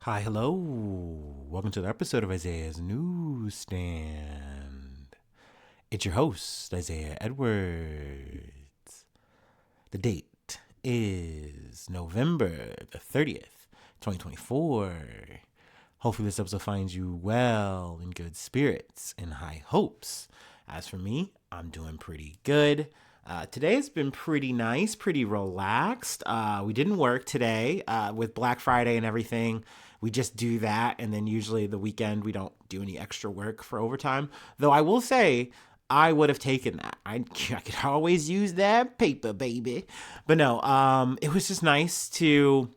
Hi, hello. Welcome to the episode of Isaiah's Newsstand. It's your host, Isaiah Edwards. The date is November the 30th, 2024. Hopefully, this episode finds you well, in good spirits, and high hopes. As for me, I'm doing pretty good. Today's been pretty nice, pretty relaxed. We didn't work today with Black Friday and everything. We just do that, and then usually the weekend we don't do any extra work for overtime. Though I will say, I would have taken that. I could always use that paper, baby. But no, it was just nice to,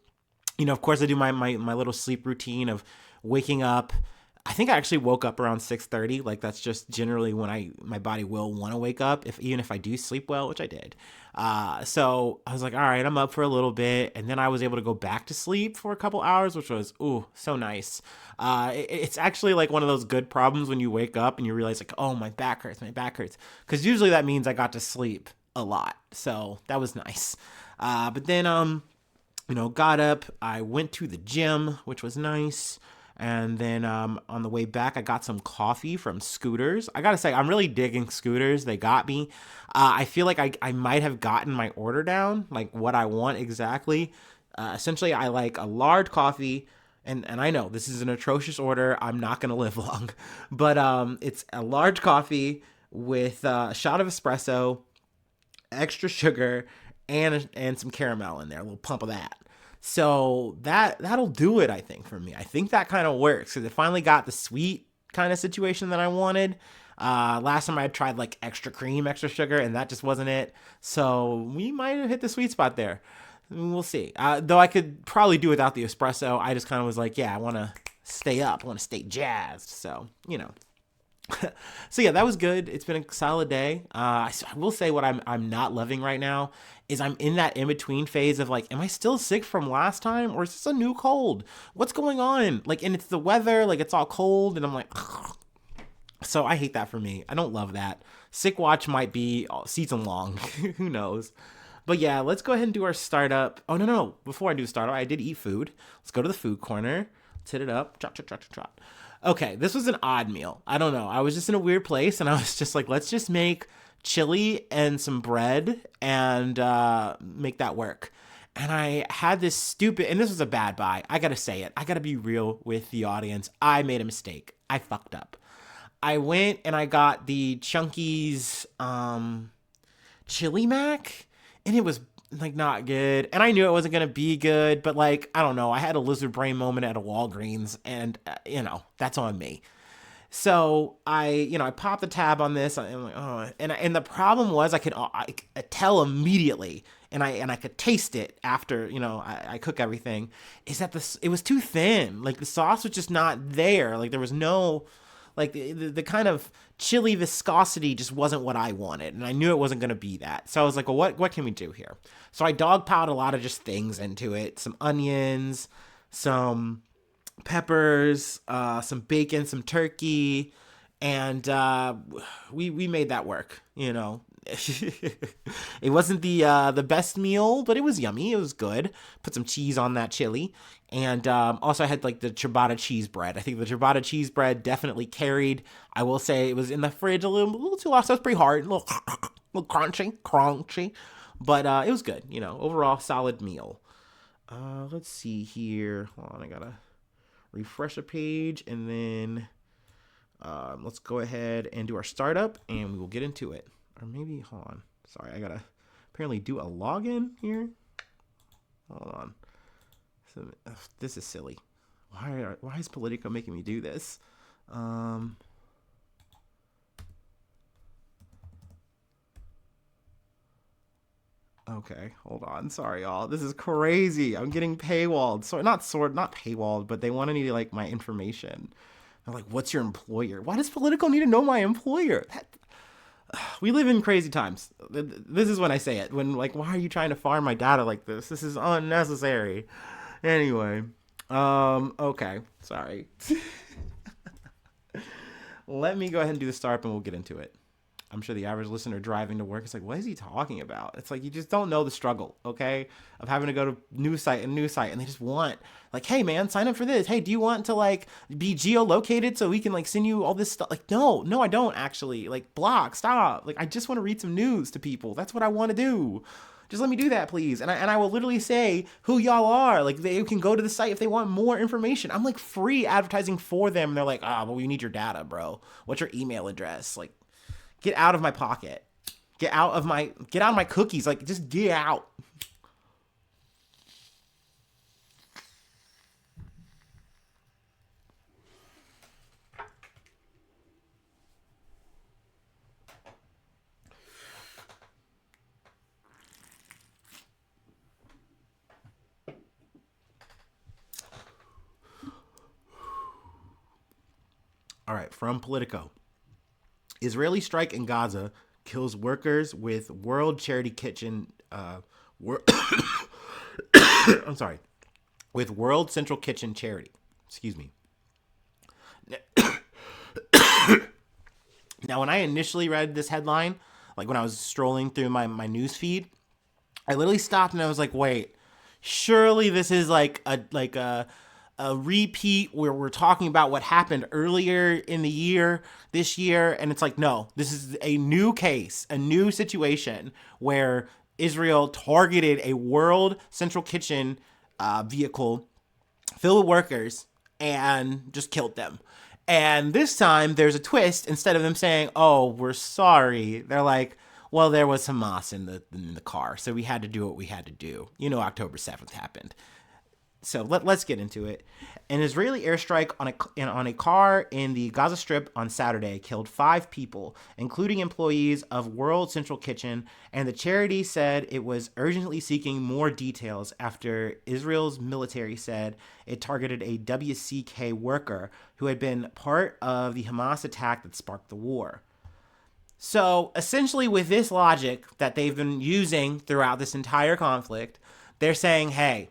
of course I do my little sleep routine of waking up. I think I actually woke up around 6:30. Like that's just generally when my body will want to wake up, even if I do sleep well, which I did. So I was like, all right, I'm up for a little bit, and then I was able to go back to sleep for a couple hours, which was so nice. It's actually like one of those good problems when you wake up and you realize like, oh, my back hurts, because usually that means I got to sleep a lot, so that was nice. But then got up, I went to the gym, which was nice. And then on the way back, I got some coffee from Scooters. I gotta say, I'm really digging Scooters. They got me. I feel like I might have gotten my order down, like what I want exactly. Essentially, I like a large coffee. And I know this is an atrocious order. I'm not going to live long. But it's a large coffee with a shot of espresso, extra sugar, and some caramel in there, a little pump of that. So that'll do it, I think, for me. I think that kind of works because it finally got the sweet kind of situation that I wanted. Last time I tried like extra cream, extra sugar, and that just wasn't it. So we might have hit the sweet spot there. We'll see. Though I could probably do without the espresso. I just kind of was like, yeah, I want to stay up. I want to stay jazzed. So. So yeah, that was good. It's been a solid day. I will say what I'm not loving right now is I'm in that in between phase of like, am I still sick from last time, or is this a new cold? What's going on? Like, and it's the weather, like it's all cold, and I'm like, so I hate that for me. I don't love that. Sick watch might be season long. Who knows? But yeah, let's go ahead and do our startup. Oh no! Before I do startup, I did eat food. Let's go to the food corner. Let's hit it up. Trot, trot, trot, trot, trot. Okay, this was an odd meal. I don't know. I was just in a weird place, and I was just like, let's just make chili and some bread and make that work. And I had this stupid, and this was a bad buy. I gotta say it. I gotta be real with the audience. I made a mistake. I fucked up. I went and I got the Chunky's chili mac, and it was like not good, and I knew it wasn't gonna be good, but like I don't know, I had a lizard brain moment at a Walgreens, and that's on me. So I popped the tab on this, and I'm like, oh, and the problem was I could tell immediately, and I could taste it after I cook everything, is that it was too thin, like the sauce was just not there, like there was no, like the kind of chili viscosity just wasn't what I wanted, and I knew it wasn't going to be that. So I was like, well, what can we do here? So I dogpiled a lot of just things into it: some onions, some peppers, some bacon, some turkey, and we made that work. It wasn't the best meal, but it was yummy. It was good. Put some cheese on that chili, and also I had like the ciabatta cheese bread. I think the ciabatta cheese bread definitely carried. I will say it was in the fridge a little too long, so it was pretty hard, little crunchy, but it was good. Overall solid meal. Let's see here. Hold on, I gotta refresh a page, and then let's go ahead and do our startup, and we will get into it. Or maybe, hold on. Sorry, I gotta apparently do a login here. Hold on. This is silly. Why is Politico making me do this? Okay, hold on. Sorry, y'all. This is crazy. I'm getting paywalled. So not paywalled, but they want to need like my information. They're like, "What's your employer?" Why does Politico need to know my employer? We live in crazy times. This is when I say it. When like, why are you trying to farm my data like this? This is unnecessary. Anyway, okay, sorry. Let me go ahead and do the startup, and we'll get into it. I'm sure the average listener driving to work is like, what is he talking about? It's like, you just don't know the struggle, okay, of having to go to news site and news site, and they just want, like, hey man, sign up for this. Hey, do you want to like be geolocated so we can like send you all this stuff? Like, no, I don't actually. Like, block, stop. Like, I just want to read some news to people. That's what I want to do. Just let me do that, please. And I will literally say who y'all are. Like, they can go to the site if they want more information. I'm like free advertising for them. And they're like, well, we need your data, bro. What's your email address? Like, get out of my pocket. Get out of my cookies. Like, just get out. All right, from Politico. Israeli strike in Gaza kills workers with World Charity Kitchen. I'm sorry, with World Central Kitchen Charity. Excuse me. Now, when I initially read this headline, like when I was strolling through my news feed, I literally stopped and I was like, wait, surely this is like a repeat where we're talking about what happened earlier in the year, this year. And it's like, no, this is a new case, a new situation where Israel targeted a World Central Kitchen vehicle filled with workers and just killed them. And this time there's a twist. Instead of them saying, oh, we're sorry, they're like, well, there was Hamas in the car, so we had to do what we had to do. You know, October 7th happened. So let's get into it. An Israeli airstrike on a car in the Gaza Strip on Saturday killed 5 people, including employees of World Central Kitchen, and the charity said it was urgently seeking more details after Israel's military said it targeted a WCK worker who had been part of the Hamas attack that sparked the war. So essentially, with this logic that they've been using throughout this entire conflict, they're saying, hey,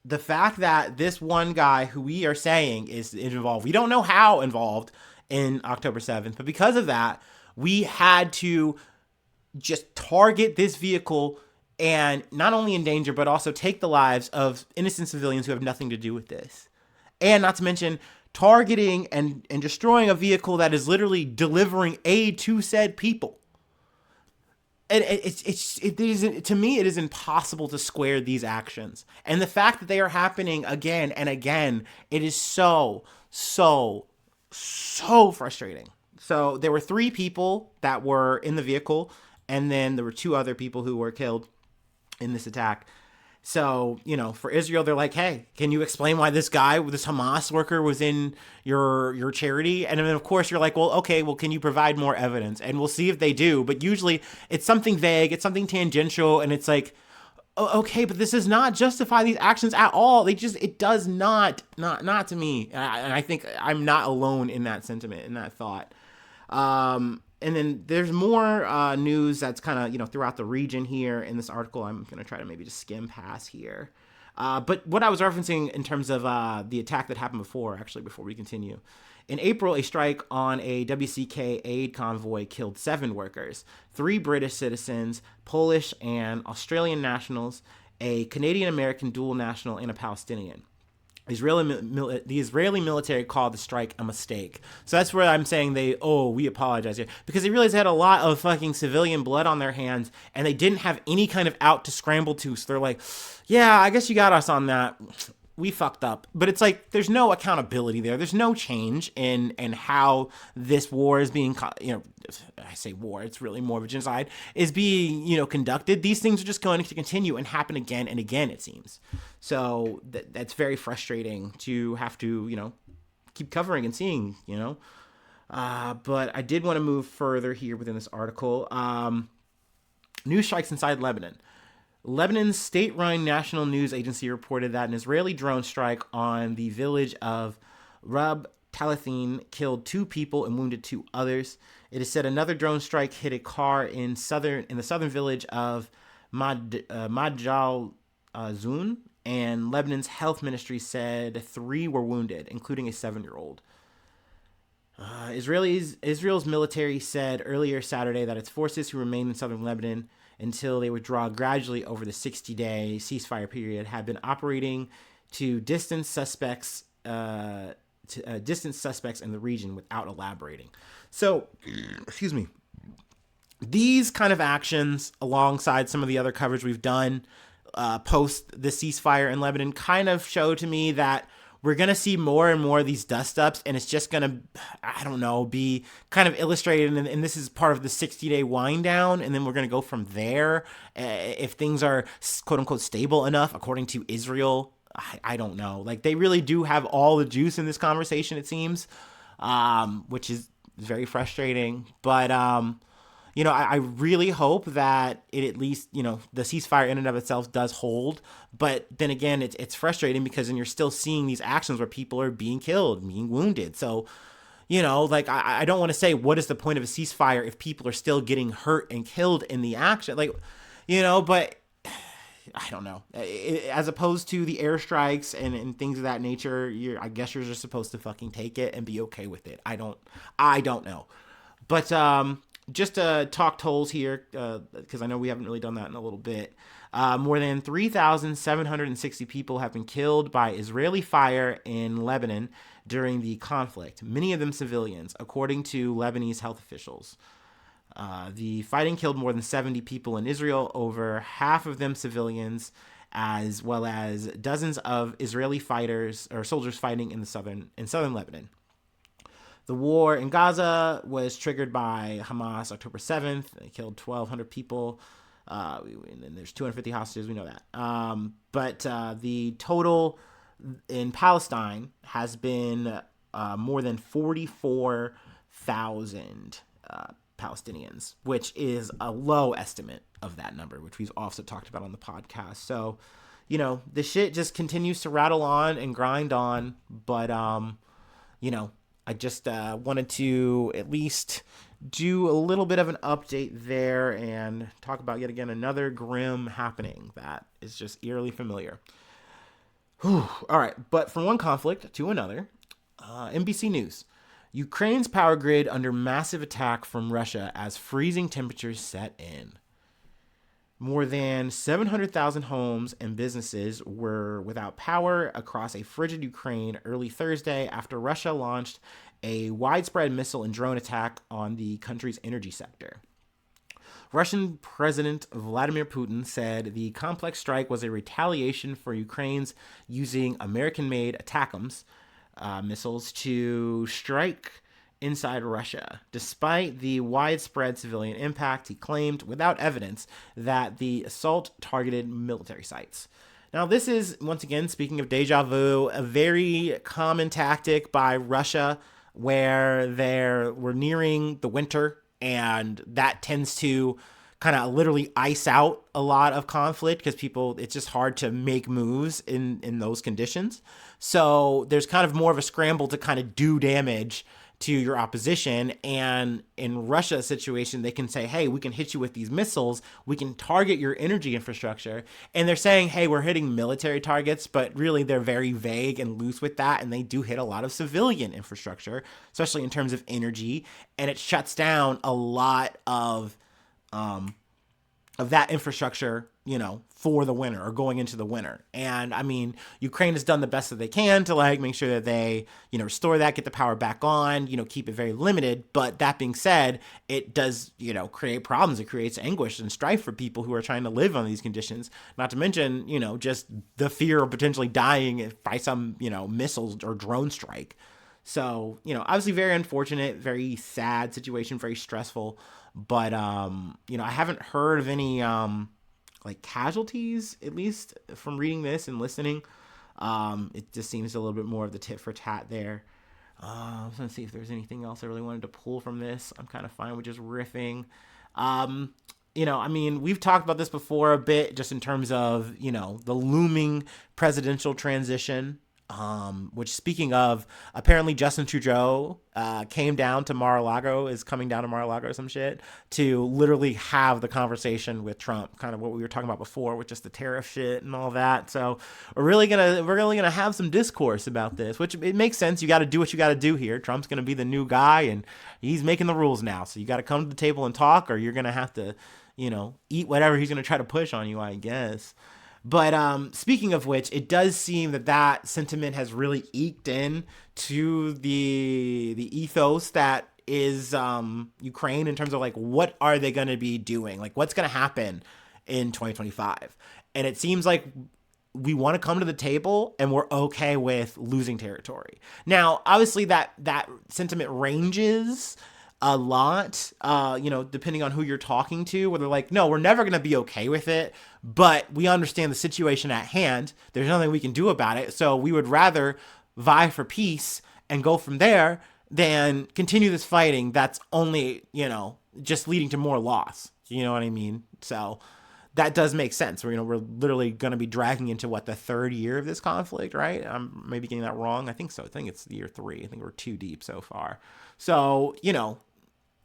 the fact that this one guy who we are saying is involved, we don't know how involved in October 7th, but because of that, we had to just target this vehicle and not only endanger, but also take the lives of innocent civilians who have nothing to do with this. And not to mention targeting and destroying a vehicle that is literally delivering aid to said people. And it is, to me, it is impossible to square these actions. And the fact that they are happening again and again, it is so frustrating. So there were 3 people that were in the vehicle, and then there were 2 other people who were killed in this attack. So, you know, for Israel, they're like, hey, can you explain why this guy, this Hamas worker was in your charity? And then, of course, you're like, well, okay, well, can you provide more evidence? And we'll see if they do. But usually it's something vague, it's something tangential, and it's like, okay, but this does not justify these actions at all. It does not to me. And I think I'm not alone in that sentiment, in that thought. And then there's more news that's kind of, you know, throughout the region here in this article. I'm going to try to maybe just skim past here. But what I was referencing in terms of the attack that happened before we continue. In April, a strike on a WCK aid convoy killed 7 workers, 3 British citizens, Polish and Australian nationals, a Canadian-American dual national, and a Palestinian. The Israeli military called the strike a mistake. So that's where I'm saying we apologize here. Because they realized they had a lot of fucking civilian blood on their hands, and they didn't have any kind of out to scramble to. So they're like, yeah, I guess you got us on that. We fucked up. But it's like, there's no accountability there. There's no change in how this war is being, you know, I say war, it's really more of a genocide, is being, you know, conducted. These things are just going to continue and happen again and again, it seems. So that's very frustrating to have to, you know, keep covering and seeing, you know. But I did want to move further here within this article. News strikes inside Lebanon. Lebanon's state-run national news agency reported that an Israeli drone strike on the village of Rab Talathin killed 2 people and wounded 2 others. It is said another drone strike hit a car in the southern village of Majal Zun, and Lebanon's health ministry said 3 were wounded, including a 7-year-old. Israel's military said earlier Saturday that its forces who remain in southern Lebanon until they withdraw gradually over the 60-day ceasefire period have been operating to distance suspects in the region without elaborating. So, excuse me. These kind of actions, alongside some of the other coverage we've done post the ceasefire in Lebanon, kind of show to me that we're going to see more and more of these dust ups, and it's just going to, I don't know, be kind of illustrated. And this is part of the 60-day wind down. And then we're going to go from there. If things are quote unquote stable enough, according to Israel, I don't know. Like, they really do have all the juice in this conversation, it seems, which is very frustrating. But, I really hope that it at least, the ceasefire in and of itself does hold. But then again, it's frustrating because then you're still seeing these actions where people are being killed, being wounded. So, I don't want to say what is the point of a ceasefire if people are still getting hurt and killed in the action. But I don't know. As opposed to the airstrikes and things of that nature, I guess you're just supposed to fucking take it and be okay with it. I don't know. But, just to talk tolls here, because I know we haven't really done that in a little bit. More than 3,760 people have been killed by Israeli fire in Lebanon during the conflict, many of them civilians, according to Lebanese health officials. The fighting killed more than 70 people in Israel, over half of them civilians, as well as dozens of Israeli fighters or soldiers fighting in southern Lebanon. The war in Gaza was triggered by Hamas October 7th. They killed 1,200 people. And there's 250 hostages. We know that. But the total in Palestine has been more than 44,000 Palestinians, which is a low estimate of that number, which we've also talked about on the podcast. So, the shit just continues to rattle on and grind on. But, I just wanted to at least do a little bit of an update there and talk about yet again another grim happening that is just eerily familiar. Whew. All right, but from one conflict to another, NBC News. Ukraine's power grid under massive attack from Russia as freezing temperatures set in. More than 700,000 homes and businesses were without power across a frigid Ukraine early Thursday after Russia launched a widespread missile and drone attack on the country's energy sector. Russian President Vladimir Putin said the complex strike was a retaliation for Ukraine's using American-made ATACMS missiles to strike inside Russia. Despite the widespread civilian impact, he claimed, without evidence, that the assault targeted military sites. Now, this is, once again, speaking of deja vu, a very common tactic by Russia where we're nearing the winter, and that tends to kind of literally ice out a lot of conflict because it's just hard to make moves in those conditions. So there's kind of more of a scramble to kind of do damage to your opposition. And in Russia's situation, they can say, hey, we can hit you with these missiles. We can target your energy infrastructure. And they're saying, hey, we're hitting military targets, but really they're very vague and loose with that. And they do hit a lot of civilian infrastructure, especially in terms of energy. And it shuts down a lot of that infrastructure, for the winter or going into the winter. And I mean, Ukraine has done the best that they can to make sure that they, restore that, get the power back on, keep it very limited. But that being said, it does, create problems. It creates anguish and strife for people who are trying to live on these conditions. Not to mention, just the fear of potentially dying by some, missiles or drone strike. So, obviously very unfortunate, very sad situation, very stressful. But, I haven't heard of any, casualties, at least from reading this and listening. It just seems a little bit more of the tit for tat there. I was going to see if there's anything else I really wanted to pull from this. I'm kind of fine with just riffing. We've talked about this before a bit, just in terms of, the looming presidential transition. Which, speaking of, apparently Justin Trudeau came down to Mar-a-Lago, is coming down to Mar-a-Lago or some shit, to literally have the conversation with Trump, kind of what we were talking about before with just the tariff shit and all that. So we're really gonna have some discourse about this, which it makes sense. You got to do what you got to do here. Trump's gonna be the new guy, and he's making the rules now. So you got to come to the table and talk, or you're gonna have to, eat whatever he's gonna try to push on you, I guess. But speaking of which, it does seem that that sentiment has really eked in to the ethos that is Ukraine, in terms of like, what are they going to be doing? Like, what's going to happen in 2025? And it seems like we want to come to the table and we're okay with losing territory. Now, obviously that sentiment ranges a lot, depending on who you're talking to, where they're like, no, we're never going to be okay with it, but we understand the situation at hand. There's nothing we can do about it. So we would rather vie for peace and go from there than continue this fighting that's only, just leading to more loss. You know what I mean? So that does make sense. We're literally going to be dragging into the third year of this conflict, right? I'm maybe getting that wrong. I think so. I think it's year 3. I think we're 2 deep so far. So,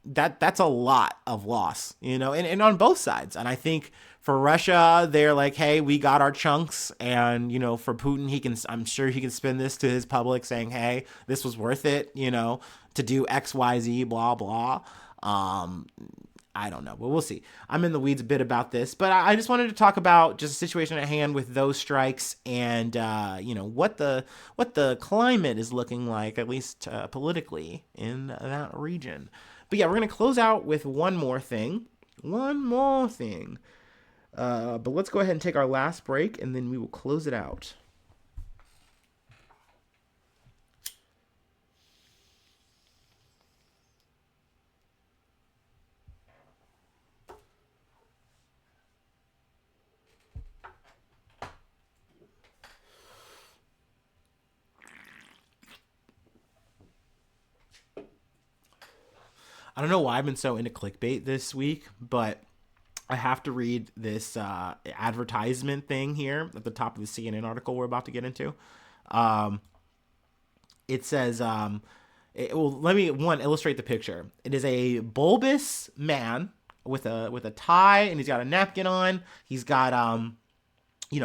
that's a lot of loss, and on both sides. And I think for Russia, they're like, hey, we got our chunks. And, for Putin, I'm sure he can spin this to his public saying, hey, this was worth it, to do X, Y, Z, blah, blah. I don't know, but we'll see. I'm in the weeds a bit about this, but I just wanted to talk about just a situation at hand with those strikes and, what the climate is looking like, at least politically, in that region. But yeah, we're going to close out with one more thing. But let's go ahead and take our last break, and then we will close it out. I don't know why I've been so into clickbait this week, but I have to read this advertisement thing here at the top of the CNN article we're about to get into. It says, let me illustrate the picture. It is a bulbous man with a tie, and he's got a napkin on. He's got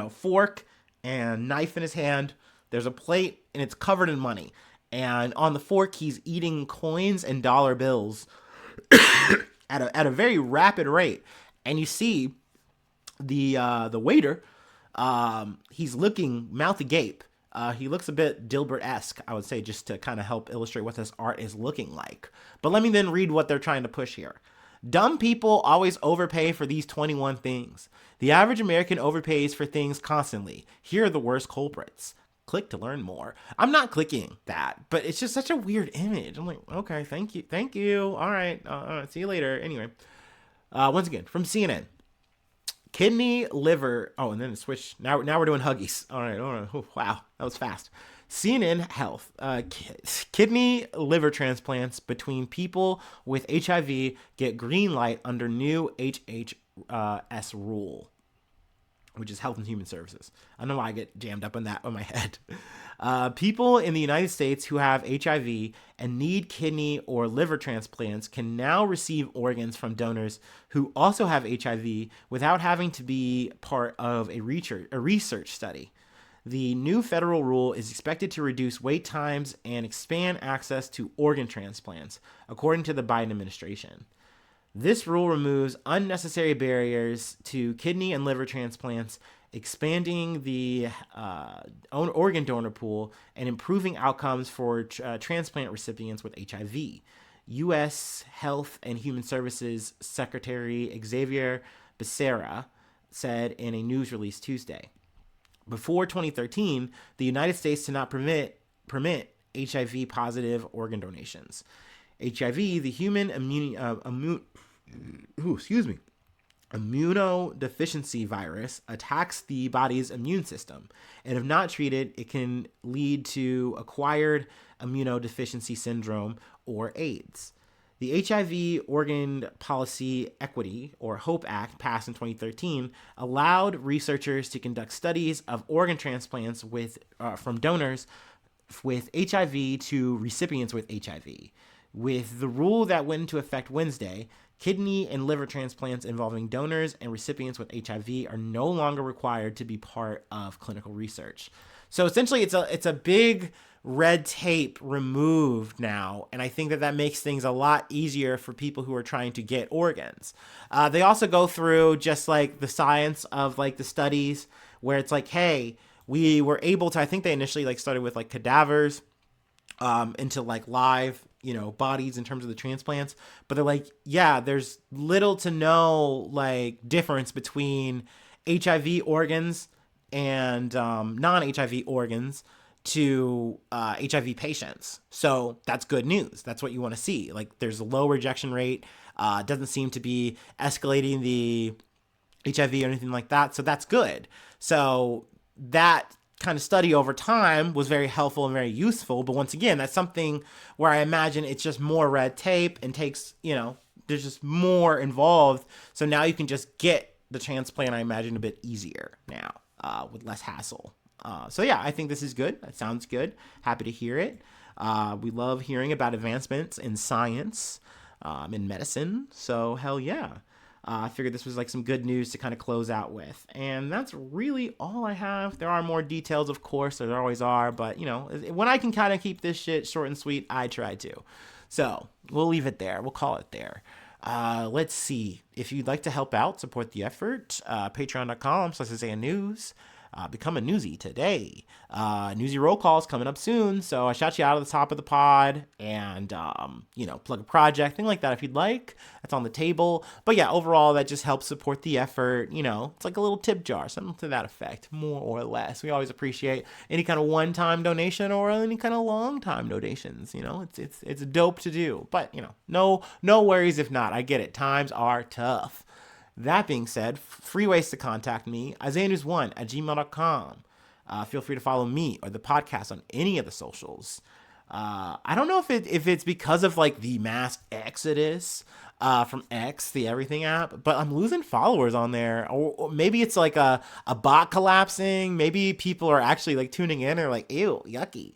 fork and knife in his hand. There's a plate, and it's covered in money. And on the fork, he's eating coins and dollar bills at a very rapid rate. And you see the waiter, he's looking mouth agape. He looks a bit Dilbert-esque, I would say, just to kind of help illustrate what this art is looking like. But let me then read what they're trying to push here. Dumb people always overpay for these 21 things. The average American overpays for things constantly. Here are the worst culprits. Click to learn more. I'm not clicking that, but it's just such a weird image. I'm like, okay, thank you. All right, see you later. Anyway, once again, from CNN. Kidney, liver. Oh, and then it switched. Now we're doing Huggies. All right. Oh, wow, that was fast. CNN Health. Kidney, liver transplants between people with HIV get green light under new HHS rule, which is Health and Human Services. I don't know why I get jammed up on that on my head. People in the United States who have HIV and need kidney or liver transplants can now receive organs from donors who also have HIV without having to be part of a research study. The new federal rule is expected to reduce wait times and expand access to organ transplants, according to the Biden administration. This rule removes unnecessary barriers to kidney and liver transplants, expanding the organ donor pool and improving outcomes for transplant recipients with HIV. U.S. Health and Human Services Secretary Xavier Becerra said in a news release Tuesday. Before 2013, the United States did not permit HIV-positive organ donations. HIV, the human immunodeficiency virus, attacks the body's immune system, and if not treated, it can lead to acquired immunodeficiency syndrome or AIDS. The HIV Organ Policy Equity, or HOPE Act, passed in 2013, allowed researchers to conduct studies of organ transplants from donors with HIV to recipients with HIV. With the rule that went into effect Wednesday, kidney and liver transplants involving donors and recipients with HIV are no longer required to be part of clinical research. So essentially, it's a big red tape removed now, and I think that makes things a lot easier for people who are trying to get organs. They also go through just like the science of like the studies where it's like, hey, we were able to, I think they initially like started with like cadavers into like live, bodies in terms of the transplants. But they're like, yeah, there's little to no like difference between HIV organs and non-HIV organs to HIV patients. So that's good news. That's what you want to see. Like there's a low rejection rate. Doesn't seem to be escalating the HIV or anything like that. So that's good. So that kind of study over time was very helpful and very useful. But once again, that's something where I imagine it's just more red tape and takes, there's just more involved. So now you can just get the transplant, I imagine, a bit easier now with less hassle. So yeah, I think this is good. That sounds good. Happy to hear it. We love hearing about advancements in science, in medicine. So hell yeah. I figured this was like some good news to kind of close out with. And that's really all I have. There are more details, of course, there always are. But, when I can kind of keep this shit short and sweet, I try to. So we'll leave it there. We'll call it there. Let's see. If you'd like to help out, support the effort, patreon.com/IsaiahNews. Become a newsie today. Newsie roll call is coming up soon, so I shout you out at the top of the pod, and plug a project, thing like that if you'd like. That's on the table. But yeah, overall that just helps support the effort. It's like a little tip jar, something to that effect, more or less. We always appreciate any kind of one-time donation or any kind of long-time donations. It's dope to do, but no worries if not. I get it. Times are tough. That being said, free ways to contact me, IsaiahNews1@gmail.com. Feel free to follow me or the podcast on any of the socials. I don't know if it's because of like the mass exodus from X, the everything app, but I'm losing followers on there. Or maybe it's like a bot collapsing. Maybe people are actually like tuning in or like, ew, yucky.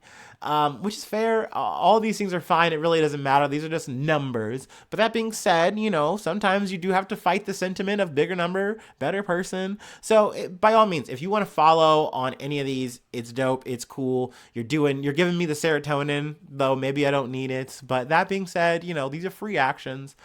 Which is fair. All these things are fine. It really doesn't matter. These are just numbers. But that being said, sometimes you do have to fight the sentiment of bigger number, better person. So by all means, if you want to follow on any of these, it's dope. It's cool. You're giving me the serotonin, though maybe I don't need it. But that being said, these are free actions.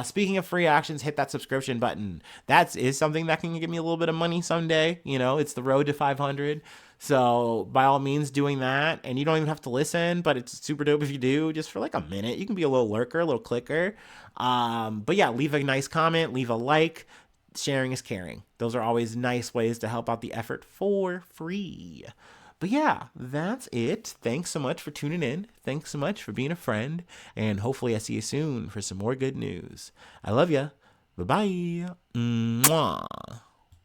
Speaking of free actions, hit that subscription button. That is something that can give me a little bit of money someday. It's the road to 500. So by all means doing that, and you don't even have to listen, but it's super dope if you do, just for like a minute. You can be a little lurker, a little clicker. But yeah, leave a nice comment, leave a like. Sharing is caring. Those are always nice ways to help out the effort for free. But yeah, that's it. Thanks so much for tuning in. Thanks so much for being a friend. And hopefully I see you soon for some more good news. I love ya. Bye-bye. Mwah.